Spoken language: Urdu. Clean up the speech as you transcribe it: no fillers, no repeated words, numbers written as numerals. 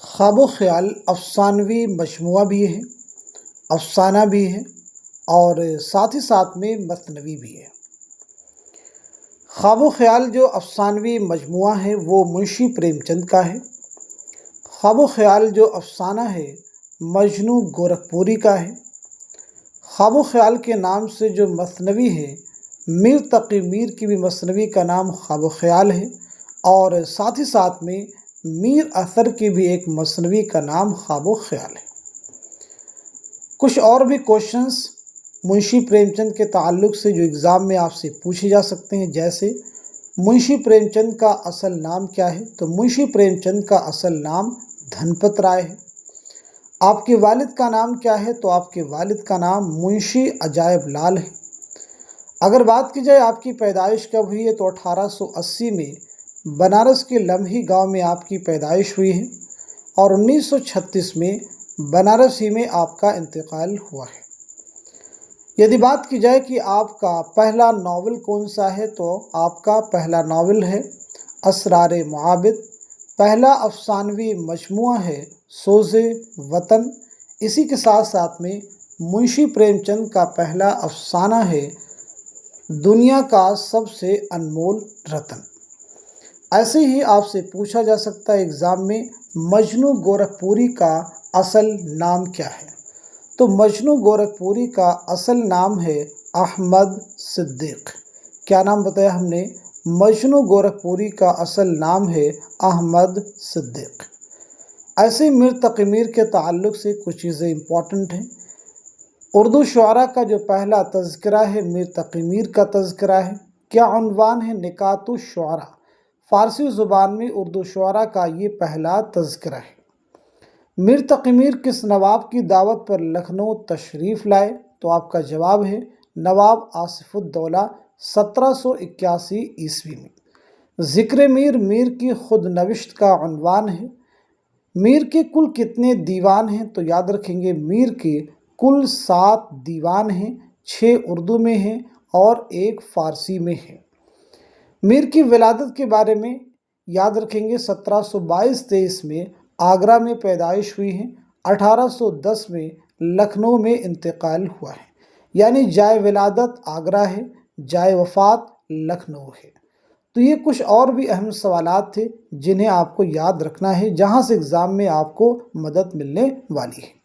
خواب و خیال افسانوی مجموعہ بھی ہے، افسانہ بھی ہے اور ساتھ ہی ساتھ میں مثنوی بھی ہے۔ خواب و خیال جو افسانوی مجموعہ ہے وہ منشی پریم چند کا ہے۔ خواب و خیال جو افسانہ ہے مجنوں گورکھپوری کا ہے۔ خواب و خیال کے نام سے جو مثنوی ہے میر تقی میر کی بھی مثنوی کا نام خواب و خیال ہے، اور ساتھ ہی ساتھ میں میر اثر کی بھی ایک مثنوی کا نام خواب و خیال ہے۔ کچھ اور بھی کوشچنز منشی پریم چند کے تعلق سے جو ایگزام میں آپ سے پوچھے جا سکتے ہیں، جیسے منشی پریم چند کا اصل نام کیا ہے؟ تو منشی پریم چند کا اصل نام دھنپت رائے ہے۔ آپ کے والد کا نام کیا ہے؟ تو آپ کے والد کا نام منشی عجائب لال ہے۔ اگر بات کی جائے آپ کی پیدائش کب ہوئی ہے تو 1880 میں بنارس کے لمحی گاؤں میں آپ کی پیدائش ہوئی ہے، اور 1936 میں بنارس ہی میں آپ کا انتقال ہوا ہے۔ یدی بات کی جائے کہ آپ کا پہلا ناول کون سا ہے تو آپ کا پہلا ناول ہے اسرار معابد۔ پہلا افسانوی مجموعہ ہے سوز وطن۔ اسی کے ساتھ ساتھ میں منشی پریم چند کا پہلا افسانہ ہے دنیا کا سب سے انمول رتن۔ ایسے ہی آپ سے پوچھا جا سکتا ہے ایگزام میں مجنوں گورکھپوری کا اصل نام کیا ہے؟ تو مجنوں گورکھپوری کا اصل نام ہے احمد صدیق۔ کیا نام بتایا ہم نے؟ مجنوں گورکھپوری کا اصل نام ہے احمد صدیق۔ ایسے میر تقی میر کے تعلق سے کچھ چیزیں امپورٹنٹ ہیں۔ اردو شعراء کا جو پہلا تذکرہ ہے میر تقی میر کا تذکرہ ہے۔ کیا عنوان ہے؟ نکات الشعراء۔ فارسی زبان میں اردو شعراء کا یہ پہلا تذکرہ ہے۔ میر تقی میر کس نواب کی دعوت پر لکھنؤ تشریف لائے؟ تو آپ کا جواب ہے نواب آصف الدولہ 1781 عیسوی میں۔ ذکر میر میر کی خود نوشت کا عنوان ہے۔ میر کے کل کتنے دیوان ہیں؟ تو یاد رکھیں گے میر کے کل 7 دیوان ہیں، 6 اردو میں ہیں اور 1 فارسی میں ہے۔ میر کی ولادت کے بارے میں یاد رکھیں گے 1722-23 میں آگرہ میں پیدائش ہوئی ہے، 1810 میں لکھنؤ میں انتقال ہوا ہے، یعنی جائے ولادت آگرہ ہے، جائے وفات لکھنؤ ہے۔ تو یہ کچھ اور بھی اہم سوالات تھے جنہیں آپ کو یاد رکھنا ہے، جہاں سے ایگزام میں آپ کو مدد ملنے والی ہے۔